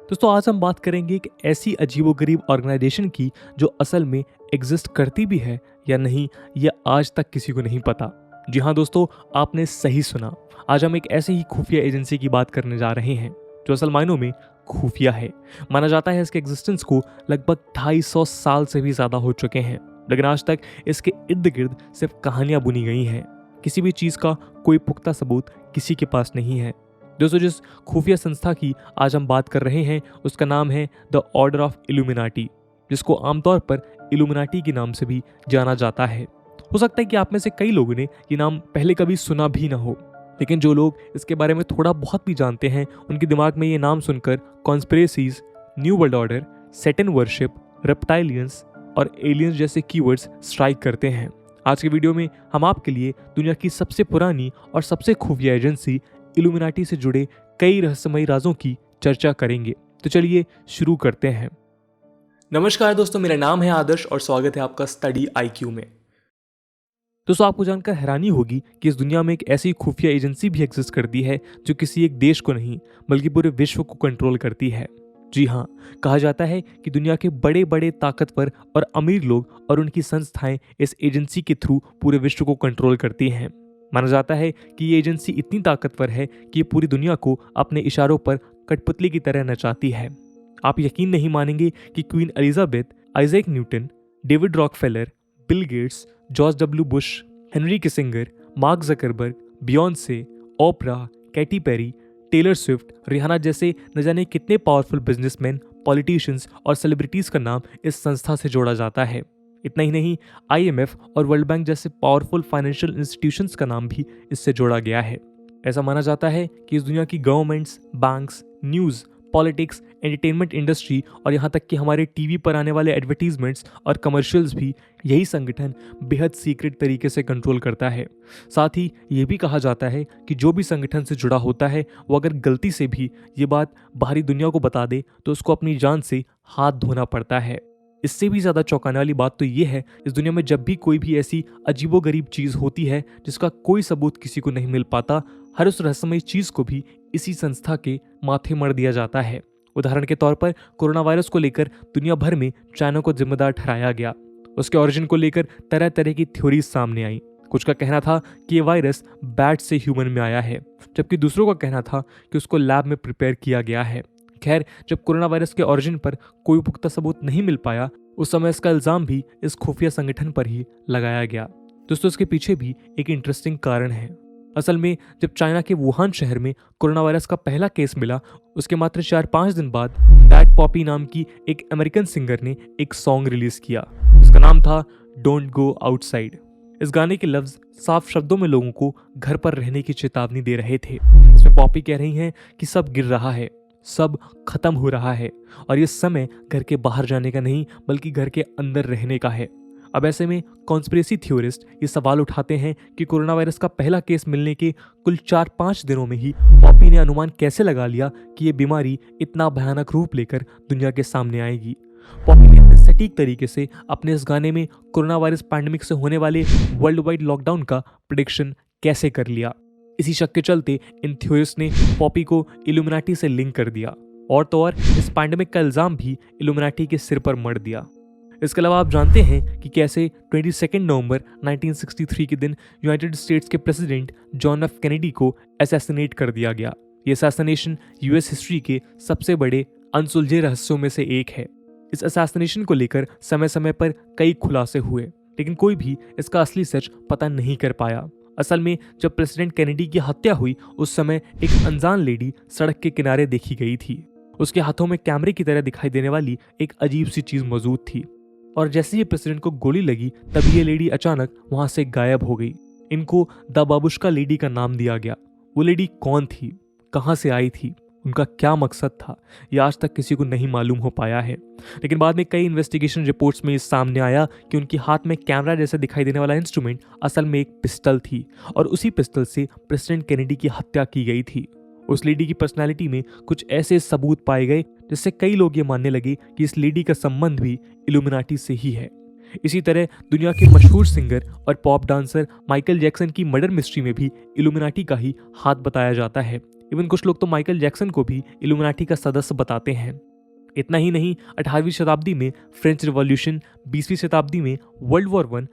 दोस्तों आज हम बात करेंगे एक ऐसी अजीबोगरीब ऑर्गेनाइजेशन की जो असल में एग्जिस्ट करती भी है या नहीं, यह आज तक किसी को नहीं पता। जी हाँ दोस्तों, आपने सही सुना। आज हम एक ऐसे ही खुफिया एजेंसी की बात करने जा रहे हैं जो असल मायनों में खुफिया है। माना जाता है इसके एग्जिस्टेंस को लगभग 250 साल से भी ज़्यादा हो चुके हैं, लेकिन आज तक इसके इर्द गिर्द सिर्फ कहानियाँ बुनी गई हैं। किसी भी चीज़ का कोई पुख्ता सबूत किसी के पास नहीं है। दोस्तों जिस खुफिया संस्था की आज हम बात कर रहे हैं उसका नाम है द ऑर्डर ऑफ इल्यूमिनाटी, जिसको आमतौर पर इल्यूमिनाटी के नाम से भी जाना जाता है। हो सकता है कि आप में से कई लोगों ने ये नाम पहले कभी सुना भी ना हो, लेकिन जो लोग इसके बारे में थोड़ा बहुत भी जानते हैं उनके दिमाग में ये नाम सुनकर conspiracies, new world order, Saturn worship, reptilians और एलियंस जैसे कीवर्ड्स स्ट्राइक करते हैं। आज के वीडियो में हम आपके लिए दुनिया की सबसे पुरानी और सबसे खुफिया एजेंसी इल्यूमिनाटी से जुड़े कई रहस्यमयी राजों की चर्चा करेंगे। तो चलिए शुरू करते हैं। नमस्कार दोस्तों, मेरा नाम है आदर्श और स्वागत है आपका स्टडी आईक्यू में। दोस्तों आपको जानकर हैरानी होगी कि इस दुनिया में एक ऐसी खुफिया एजेंसी भी एग्जिस्ट करती है जो किसी एक देश को नहीं बल्कि पूरे विश्व को कंट्रोल करती है। जी हाँ, कहा जाता है कि दुनिया के बड़े बड़े ताकतवर और अमीर लोग और उनकी संस्थाएं इस एजेंसी के थ्रू पूरे विश्व को कंट्रोल करती हैं। माना जाता है कि ये एजेंसी इतनी ताकतवर है कि ये पूरी दुनिया को अपने इशारों पर कठपुतली की तरह नचाती है। आप यकीन नहीं मानेंगे कि Queen Elizabeth, Isaac Newton, David Rockefeller, Bill Gates, George W Bush, Henry Kissinger, Mark Zuckerberg, Beyonce, Oprah, Katy Perry, Taylor Swift, Rihanna जैसे न जाने कितने पावरफुल बिजनेसमैन, पॉलिटिशियंस और सेलिब्रिटीज का नाम इस संस्था से जोड़ा जाता है। इतना ही नहीं, IMF और वर्ल्ड बैंक जैसे पावरफुल फाइनेंशियल इंस्टीट्यूशंस का नाम भी इससे जोड़ा गया है। ऐसा माना जाता है कि इस दुनिया की governments, banks, news, politics, entertainment industry और यहाँ तक कि हमारे टीवी पर आने वाले एडवर्टीजमेंट्स और कमर्शियल्स भी यही संगठन बेहद सीक्रेट तरीके से कंट्रोल करता है। साथ ही ये भी कहा जाता है कि जो भी संगठन से जुड़ा होता है वो अगर गलती से भी ये बात बाहरी दुनिया को बता दे तो उसको अपनी जान से हाथ धोना पड़ता है। इससे भी ज़्यादा चौंकाने वाली बात तो ये है, इस दुनिया में जब भी कोई भी ऐसी अजीबोगरीब चीज़ होती है जिसका कोई सबूत किसी को नहीं मिल पाता, हर उस रहस्यमयी चीज़ को भी इसी संस्था के माथे मढ़ दिया जाता है। उदाहरण के तौर पर कोरोना वायरस को लेकर दुनिया भर में चाइना को जिम्मेदार ठहराया गया। उसके ओरिजिन को लेकर तरह तरह की थ्योरीज सामने आई। कुछ का कहना था कि ये वायरस बैट से ह्यूमन में आया है, जबकि दूसरों का कहना था कि उसको लैब में प्रिपेयर किया गया है। खैर, जब कोरोना वायरस के ओरिजिन पर कोई पुख्ता सबूत नहीं मिल पाया, उस समय इसका इल्जाम भी इस खुफिया संगठन पर ही लगाया गया। दोस्तों इसके पीछे भी एक इंटरेस्टिंग कारण है। असल में जब चाइना के वुहान शहर में कोरोना वायरस का पहला केस मिला, उसके मात्र 4-5 दिन बाद बैड पॉपी नाम की एक अमेरिकन सिंगर ने एक सॉन्ग रिलीज किया। उसका नाम था डोंट गो आउटसाइड। इस गाने के लफ्ज साफ शब्दों में लोगों को घर पर रहने की चेतावनी दे रहे थे। इसमें पॉपी कह रही हैं कि सब गिर रहा है, सब खत्म हो रहा है और ये समय घर के बाहर जाने का नहीं बल्कि घर के अंदर रहने का है। अब ऐसे में कॉन्स्पिरेसी थ्योरिस्ट ये सवाल उठाते हैं कि कोरोना वायरस का पहला केस मिलने के कुल 4-5 दिनों में ही पॉपी ने अनुमान कैसे लगा लिया कि ये बीमारी इतना भयानक रूप लेकर दुनिया के सामने आएगी। पॉपी ने इतने सटीक तरीके से अपने इस गाने में कोरोना वायरस पैंडेमिक से होने वाले वर्ल्ड वाइड लॉकडाउन का प्रेडिक्शन कैसे कर लिया। इसी शक के चलते इन थ्योरिस्ट ने पॉपी को इल्यूमिनाटी से लिंक कर दिया और तो और इस पैंडेमिक का इल्जाम भी इल्यूमिनाटी के सिर पर मढ़ दिया। इसके अलावा आप जानते हैं कि कैसे 22 नवंबर 1963 के दिन यूनाइटेड स्टेट्स के प्रेसिडेंट जॉन एफ कैनेडी को असैसिनेट कर दिया गया। ये असैसिनेशन US हिस्ट्री के सबसे बड़े अनसुलझे रहस्यों में से एक है। इस असैसिनेशन को लेकर समय समय पर कई खुलासे हुए, लेकिन कोई भी इसका असली सच पता नहीं कर पाया। असल में जब प्रेसिडेंट कैनेडी की हत्या हुई उस समय एक अनजान लेडी सड़क के किनारे देखी गई थी। उसके हाथों में कैमरे की तरह दिखाई देने वाली एक अजीब सी चीज मौजूद थी और जैसे ही प्रेसिडेंट को गोली लगी तभी ये लेडी अचानक वहां से गायब हो गई। इनको द बाबुश्का लेडी का नाम दिया गया। वो लेडी कौन थी, कहाँ से आई थी, उनका क्या मकसद था, यह आज तक किसी को नहीं मालूम हो पाया है। लेकिन बाद में कई इन्वेस्टिगेशन रिपोर्ट्स में इस सामने आया कि उनके हाथ में कैमरा जैसा दिखाई देने वाला इंस्ट्रूमेंट असल में एक पिस्टल थी और उसी पिस्टल से प्रेसिडेंट कैनेडी की हत्या की गई थी। उस लेडी की पर्सनैलिटी में कुछ ऐसे सबूत पाए गए जिससे कई लोग ये मानने लगे कि इस लेडी का संबंध भी इल्यूमिनाटी से ही है। इसी तरह दुनिया के मशहूर सिंगर और पॉप डांसर माइकल जैक्सन की मर्डर मिस्ट्री में भी इल्यूमिनाटी का ही हाथ बताया जाता है। इवन कुछ लोग तो माइकल जैक्सन को भी इल्यूमिनाटी का सदस्य बताते हैं। इतना ही नहीं, 18वीं शताब्दी में फ्रेंच रिवॉल्यूशन, 20वीं शताब्दी में वर्ल्ड वॉर 1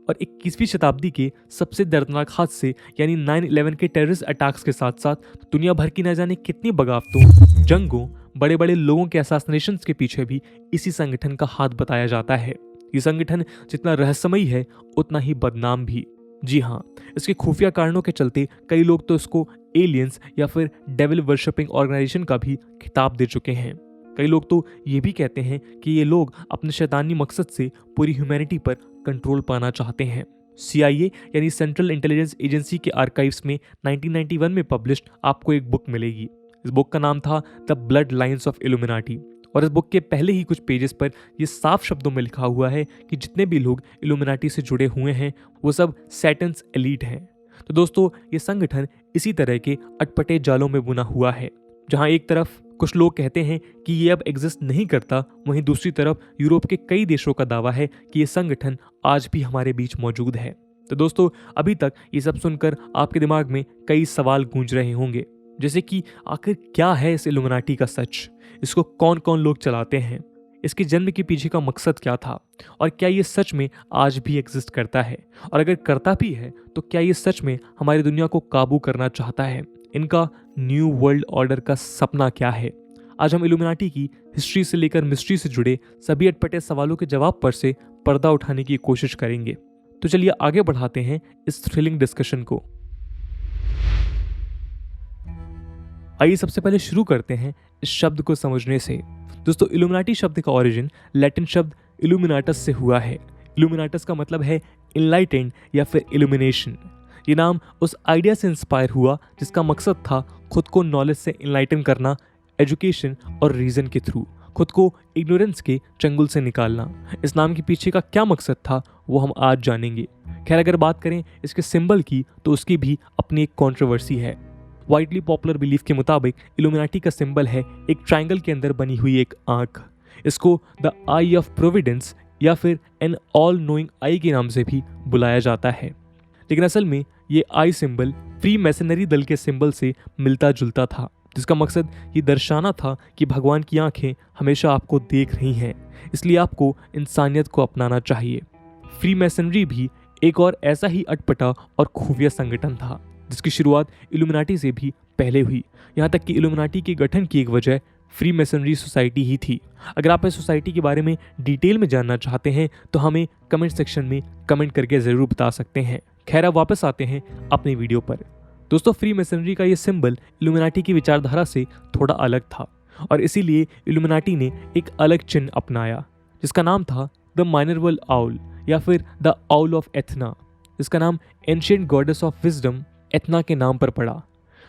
और 21वीं शताब्दी के सबसे दर्दनाक हादसे यानी 9/11 के टेररिस्ट अटैक्स के साथ साथ दुनिया भर की न जाने कितनी बगावतों, जंगों, बड़े बड़े लोगों के असैसिनेशन के पीछे भी इसी संगठन का हाथ बताया जाता है। ये संगठन जितना रहस्यमयी है उतना ही बदनाम भी। जी हाँ, इसके खुफिया कारणों के चलते कई लोग तो इसको एलियंस या फिर डेविल वर्शिपिंग ऑर्गेनाइजेशन का भी खिताब दे चुके हैं। कई लोग तो ये भी कहते हैं कि ये लोग अपने शैतानी मकसद से पूरी ह्यूमैनिटी पर कंट्रोल पाना चाहते हैं। CIA यानी सेंट्रल इंटेलिजेंस एजेंसी के आर्काइव्स में 1991 में पब्लिश्ड आपको एक बुक मिलेगी। इस बुक का नाम था the blood lines of illuminati और इस बुक के पहले ही कुछ पेजेस पर यह साफ शब्दों में लिखा हुआ है कि जितने भी लोग इल्यूमिनाटी से जुड़े हुए हैं वो सब सैटन्स एलीट हैं। तो दोस्तों, ये संगठन इसी तरह के अटपटे जालों में बुना हुआ है, जहां एक तरफ कुछ लोग कहते हैं कि ये अब एग्जिस्ट नहीं करता, वहीं दूसरी तरफ यूरोप के कई देशों का दावा है कि ये संगठन आज भी हमारे बीच मौजूद है। तो दोस्तों, अभी तक ये सब सुनकर आपके दिमाग में कई सवाल गूंज रहे होंगे, जैसे कि आखिर क्या है इस इल्यूमिनाटी का सच, इसको कौन कौन लोग चलाते हैं, इसके जन्म के पीछे का मकसद क्या था, और क्या ये सच में आज भी एग्जिस्ट करता है, और अगर करता भी है तो क्या ये सच में हमारी दुनिया को काबू करना चाहता है। इनका न्यू वर्ल्ड ऑर्डर का सपना क्या है। आज हम इल्यूमिनाटी की हिस्ट्री से लेकर मिस्ट्री से जुड़े सभी अटपटे सवालों के जवाब पर से पर्दा उठाने की कोशिश करेंगे। तो चलिए आगे बढ़ाते हैं इस थ्रिलिंग डिस्कशन को। आइए सबसे पहले शुरू करते हैं इस शब्द को समझने से। दोस्तों, इल्यूमिनाटी शब्द का ओरिजिन लैटिन शब्द इल्यूमिनाटस से हुआ है। इल्यूमिनाटस का मतलब है इनलाइटेंड या फिर इल्यूमिनेशन। ये नाम उस आइडिया से इंस्पायर हुआ जिसका मकसद था खुद को नॉलेज से इनलाइटन करना, एजुकेशन और रीजन के थ्रू खुद को इग्नोरेंस के चंगुल से निकालना। इस नाम के पीछे का क्या मकसद था वो हम आज जानेंगे। खैर, अगर बात करें इसके सिंबल की तो उसकी भी अपनी एक कंट्रोवर्सी है। वाइडली पॉपुलर बिलीफ के मुताबिक इल्यूमिनाटी का सिंबल है एक ट्रायंगल के अंदर बनी हुई एक आंख। इसको द आई ऑफ प्रोविडेंस या फिर एन ऑल नोइंग आई के नाम से भी बुलाया जाता है। लेकिन असल में ये आई सिंबल फ्री मैसनरी दल के सिंबल से मिलता जुलता था, जिसका मकसद ये दर्शाना था कि भगवान की आंखें हमेशा आपको देख रही हैं, इसलिए आपको इंसानियत को अपनाना चाहिए। फ्री मैसनरी भी एक और ऐसा ही अटपटा और खुफिया संगठन था जिसकी शुरुआत इल्यूमिनाटी से भी पहले हुई। यहाँ तक कि इल्यूमिनाटी के गठन की एक वजह फ्री मैसनरी सोसाइटी ही थी। अगर आप इस सोसाइटी के बारे में डिटेल में जानना चाहते हैं तो हमें कमेंट सेक्शन में कमेंट करके ज़रूर बता सकते हैं। खैर, अब वापस आते हैं अपने वीडियो पर। दोस्तों, फ्री मैसनरी का ये सिंबल इल्यूमिनाटी की विचारधारा से थोड़ा अलग था और इसीलिए इल्यूमिनाटी ने एक अलग चिन्ह अपनाया जिसका नाम था द माइनरवल आउल या फिर द आउल ऑफ एथना, जिसका नाम एंशिएंट गॉडेस ऑफ विजडम एथना के नाम पर पड़ा।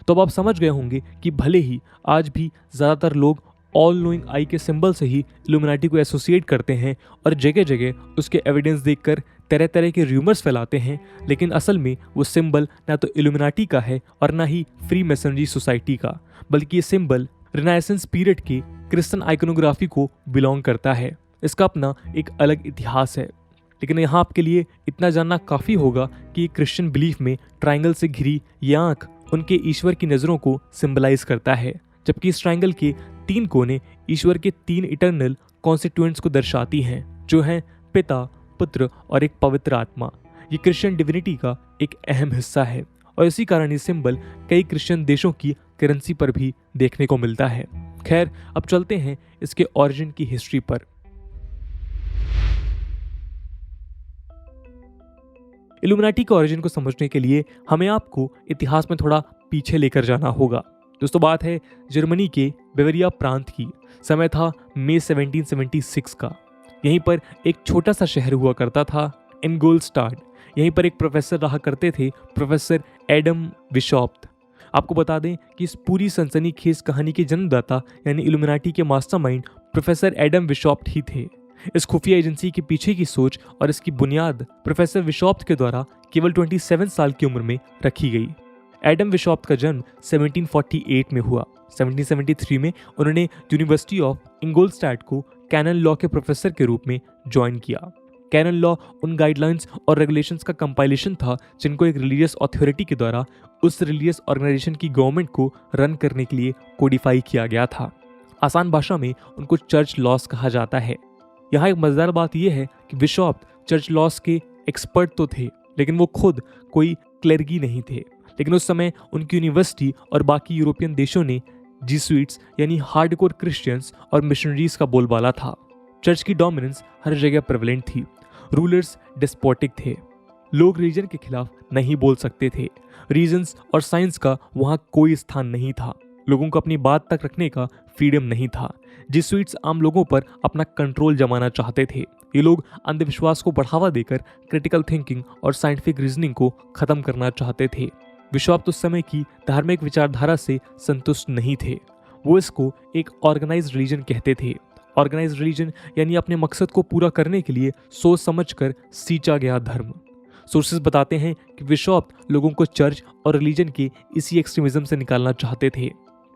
तो अब आप समझ गए होंगे कि भले ही आज भी ज़्यादातर लोग ऑल नोइंग आई के सिंबल से ही इल्यूमिनाटी को एसोसिएट करते हैं और जगह जगह उसके एविडेंस देखकर तरह तरह के र्यूमर्स फैलाते हैं, लेकिन असल में वो सिंबल ना तो इल्यूमिनाटी का है और ना ही फ्री मैसनरी सोसाइटी का, बल्कि ये सिंबल रिनाइसेंस पीरियड की क्रिश्चियन आइकोनोग्राफी को बिलोंग करता है। इसका अपना एक अलग इतिहास है, लेकिन यहाँ आपके लिए इतना जानना काफ़ी होगा कि क्रिश्चियन बिलीफ में ट्रायंगल से घिरी ये आँख उनके ईश्वर की नज़रों को सिंबलाइज करता है, जबकि इस ट्रायंगल के 3 कोने ईश्वर के 3 इटर्नल कॉन्स्टिट्यूएंट्स को दर्शाती हैं, जो हैं पिता, पुत्र और एक पवित्र आत्मा। ये क्रिश्चियन डिविनिटी का एक अहम हिस्सा है और इसी कारण ये सिंबल कई क्रिश्चियन देशों की करेंसी पर भी देखने को मिलता है। खैर, अब चलते हैं इसके ओरिजिन की हिस्ट्री पर। इल्यूमिनाटी के ओरिजिन को समझने के लिए हमें आपको इतिहास में थोड़ा पीछे लेकर जाना होगा। दोस्तों, बात है जर्मनी के बेवेरिया प्रांत की। समय था मई 1776 का। यहीं पर एक छोटा सा शहर हुआ करता था, इंगोलस्टाड। यहीं पर एक प्रोफेसर रहा करते थे, प्रोफेसर एडम विशॉप्ट। आपको बता दें कि इस पूरी सनसनीखेज कहानी के जन्मदाता यानी इल्यूमिनाटी के मास्टरमाइंड प्रोफेसर एडम विशॉप्ट ही थे। इस खुफिया एजेंसी के पीछे की सोच और इसकी बुनियाद प्रोफेसर विशॉप्ट के द्वारा केवल 27 साल की उम्र में रखी गई। एडम विशॉप्ट का जन्म 1748 में हुआ। 1773 में उन्होंने यूनिवर्सिटी ऑफ इंगोलस्टाड को कैनन लॉ के प्रोफेसर के रूप में ज्वाइन किया। कैनन लॉ उन गाइडलाइंस और रेगुलेशंस का कंपाइलेशन था जिनको एक रिलीजियस अथॉरिटी के द्वारा उस रिलीजियस ऑर्गेनाइजेशन की गवर्नमेंट को रन करने के लिए कोडिफाई किया गया था। आसान भाषा में उनको चर्च लॉस कहा जाता है। यहाँ एक मजेदार बात यह है कि बिशप चर्च लॉस के एक्सपर्ट तो थे, लेकिन वो खुद कोई क्लेर्गी नहीं थे। लेकिन उस समय उनकी यूनिवर्सिटी और बाकी यूरोपियन देशों ने जीसुइट्स यानी हार्डकोर क्रिश्चियंस और मिशनरीज का बोलबाला था। चर्च की डोमिनेंस हर जगह प्रेवलेंट थी। रूलर्स डिस्पोटिक थे। लोग रीजन के खिलाफ नहीं बोल सकते थे। रीजन्स और साइंस का वहाँ कोई स्थान नहीं था। लोगों को अपनी बात तक रखने का फ्रीडम नहीं था। जीसुइट्स आम लोगों पर अपना कंट्रोल जमाना चाहते थे। ये लोग अंधविश्वास को बढ़ावा देकर क्रिटिकल थिंकिंग और साइंटिफिक रीजनिंग को खत्म करना चाहते थे। बिशप उस समय की धार्मिक विचारधारा से संतुष्ट नहीं थे। वो इसको एक ऑर्गेनाइज्ड रिलीजन कहते थे। ऑर्गेनाइज्ड रिलीजन यानी अपने मकसद को पूरा करने के लिए सोच समझकर सींचा गया धर्म। सोर्सेज बताते हैं कि बिशप लोगों को चर्च और रिलीजन के इसी एक्सट्रीमिज्म से निकालना चाहते थे।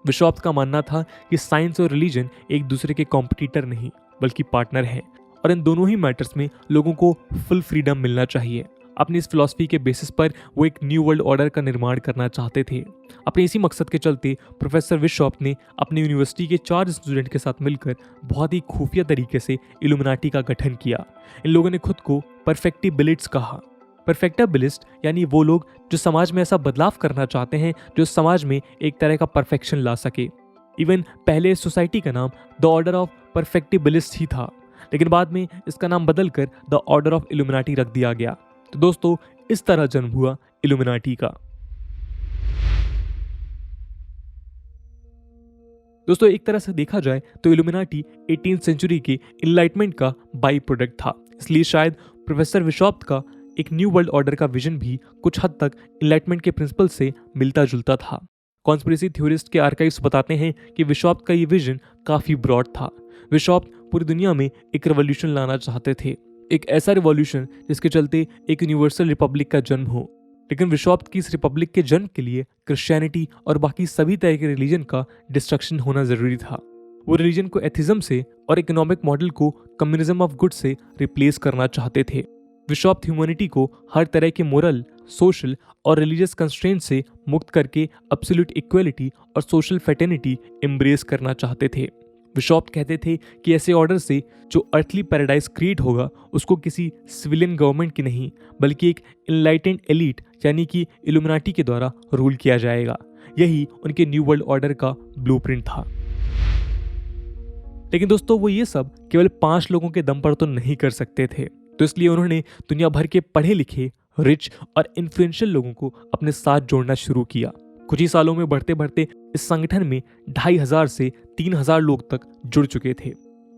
बिशप का मानना था कि साइंस और रिलीजन एक दूसरे के कॉम्पिटिटर नहीं बल्कि पार्टनर हैं और इन दोनों ही मैटर्स में लोगों को फुल फ्रीडम मिलना चाहिए। अपनी इस फिलॉसफी के बेसिस पर वो एक न्यू वर्ल्ड ऑर्डर का निर्माण करना चाहते थे। अपने इसी मकसद के चलते प्रोफेसर बिशप ने अपनी यूनिवर्सिटी के 4 स्टूडेंट के साथ मिलकर बहुत ही खुफिया तरीके से इल्यूमिनाटी का गठन किया। इन लोगों ने खुद को परफेक्टिबिलिस्ट्स कहा। परफेक्टिबिलिस्ट यानी वो लोग जो समाज में ऐसा बदलाव करना चाहते हैं जो समाज में एक तरह का परफेक्शन ला सके। इवन पहले इस सोसाइटी का नाम द ऑर्डर ऑफ परफेक्टिबिलिस्ट ही था, लेकिन बाद में इसका नाम बदलकर द ऑर्डर ऑफ इल्यूमिनाटी रख दिया गया। तो दोस्तों, इस तरह जन्म हुआ इल्यूमिनाटी का। दोस्तों, एक तरह से देखा जाए तो इल्यूमिनाटी 18th सेंचुरी के इनलाइटमेंट का बाई प्रोडक्ट था। इसलिए शायद प्रोफेसर बिशप का एक न्यू वर्ल्ड ऑर्डर का विजन भी कुछ हद तक इनलाइटमेंट के प्रिंसिपल से मिलता जुलता था। कॉन्स्पिरेसी थ्योरिस्ट के आर्काइव्स बताते हैं कि बिशप का ये विजन काफी ब्रॉड था। बिशप पूरी दुनिया में एक रेवोल्यूशन लाना चाहते थे, एक ऐसा रिवॉल्यूशन जिसके चलते एक यूनिवर्सल रिपब्लिक का जन्म हो। लेकिन बिशप की इस रिपब्लिक के जन्म के लिए क्रिश्चियनिटी और बाकी सभी तरह के रिलीजन का डिस्ट्रक्शन होना जरूरी था। वो रिलीजन को एथिज्म से और इकोनॉमिक मॉडल को कम्युनिज्म ऑफ गुड से रिप्लेस करना चाहते थे। बिशप ह्यूमैनिटी को हर तरह के मोरल, सोशल और रिलीजियस कंस्ट्रेंट से मुक्त करके एब्सोल्यूट इक्वलिटी और सोशल फेटर्निटी एम्ब्रेस करना चाहते थे। बिशप कहते थे कि ऐसे ऑर्डर से जो अर्थली पैराडाइज क्रिएट होगा उसको किसी सिविलियन गवर्नमेंट की नहीं बल्कि एक इनलाइटेंड एलीट यानी कि इल्यूमिनाटी के द्वारा रूल किया जाएगा। यही उनके न्यू वर्ल्ड ऑर्डर का ब्लूप्रिंट था। लेकिन दोस्तों, वो ये सब केवल 5 लोगों के दम पर तो नहीं कर सकते थे, तो इसलिए उन्होंने दुनिया भर के पढ़े लिखे, रिच और इन्फ्लुएंशियल लोगों को अपने साथ जोड़ना शुरू किया। कुछ ही सालों में बढ़ते बढ़ते इस संगठन में 2500 से 3000 लोग तक जुड़ चुके थे।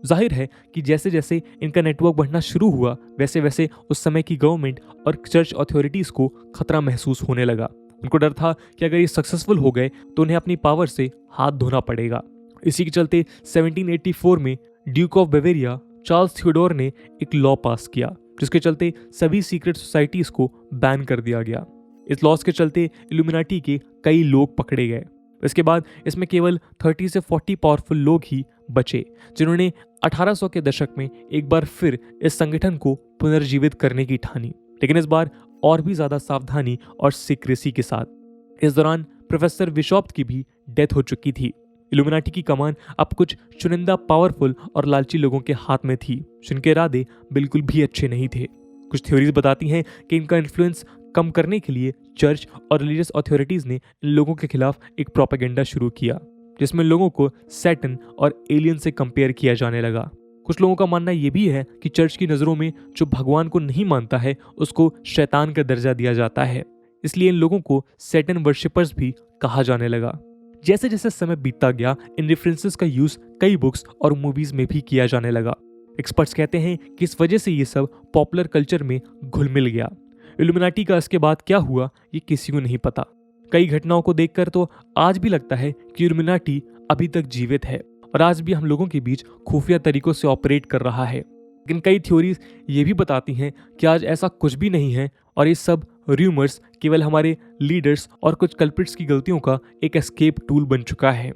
जाहिर है कि जैसे जैसे इनका नेटवर्क बढ़ना शुरू हुआ वैसे वैसे उस समय की गवर्नमेंट और चर्च अथॉरिटीज को खतरा महसूस होने लगा। उनको डर था कि अगर ये सक्सेसफुल हो गए तो उन्हें अपनी पावर से हाथ धोना पड़ेगा। इसी के चलते 1784 में ड्यूक ऑफ बेवेरिया चार्ल्स थियोडोर ने एक लॉ पास किया जिसके चलते सभी सीक्रेट सोसाइटीज को बैन कर दिया गया। इस लॉस के चलते इल्यूमिनाटी के कई लोग पकड़े गए। इसके बाद इसमें केवल 30 से 40 पावरफुल लोग ही बचे जिन्होंने 1800 के दशक में एक बार फिर इस संगठन को पुनर्जीवित करने की ठानी, लेकिन इस बार और भी ज्यादा सावधानी और सीक्रेसी के साथ। इस दौरान प्रोफेसर बिशप की भी डेथ हो चुकी थी। इल्यूमिनाटी की कमान अब कुछ चुनिंदा पावरफुल और लालची लोगों के हाथ में थी जिनके इरादे बिल्कुल भी अच्छे नहीं थे। कुछ थ्योरीज बताती हैं कि इनका इन्फ्लुएंस कम करने के लिए चर्च और रिलीजियस अथॉरिटीज ने इन लोगों के खिलाफ एक प्रोपेगेंडा शुरू किया जिसमें लोगों को सैटन और एलियन से कंपेयर किया जाने लगा। कुछ लोगों का मानना यह भी है कि चर्च की नज़रों में जो भगवान को नहीं मानता है उसको शैतान का दर्जा दिया जाता है, इसलिए इन लोगों को सैटन वर्शिपर्स भी कहा जाने लगा। जैसे जैसे समय बीतता गया इन रेफरेंसेस का यूज कई बुक्स और मूवीज में भी किया जाने लगा। एक्सपर्ट्स कहते हैं कि इस वजह से ये सब पॉपुलर कल्चर में घुल मिल गया। इल्यूमिनाटी का इसके बाद क्या हुआ ये किसी को नहीं पता। कई घटनाओं को देखकर तो आज भी लगता है कि इल्यूमिनाटी अभी तक जीवित है और आज भी हम लोगों के बीच खुफिया तरीकों से ऑपरेट कर रहा है। लेकिन कई थ्योरीज ये भी बताती हैं कि आज ऐसा कुछ भी नहीं है और ये सब रूमर्स केवल हमारे लीडर्स और कुछ कल्प्रिट्स की गलतियों का एक एस्केप टूल बन चुका है।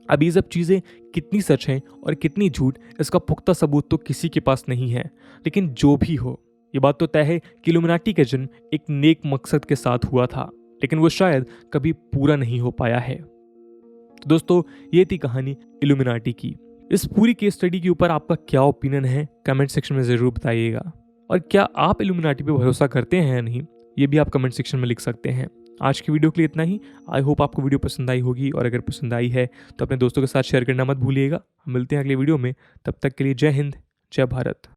अब ये सब चीज़ें कितनी सच हैं और कितनी झूठ इसका पुख्ता सबूत तो किसी के पास नहीं है, लेकिन जो भी हो ये बात तो तय है कि इल्यूमिनाटी का जन्म एक नेक मकसद के साथ हुआ था, लेकिन वो शायद कभी पूरा नहीं हो पाया है। तो दोस्तों, ये थी कहानी इल्यूमिनाटी की। इस पूरी केस स्टडी के ऊपर आपका क्या ओपिनियन है, कमेंट सेक्शन में ज़रूर बताइएगा। और क्या आप इल्यूमिनाटी पे भरोसा करते हैं या नहीं, ये भी आप कमेंट सेक्शन में लिख सकते हैं। आज की वीडियो के लिए इतना ही। आई होप आपको वीडियो पसंद आई होगी, और अगर पसंद आई है तो अपने दोस्तों के साथ शेयर करना मत भूलिएगा। हम मिलते हैं अगले वीडियो में, तब तक के लिए जय हिंद, जय भारत।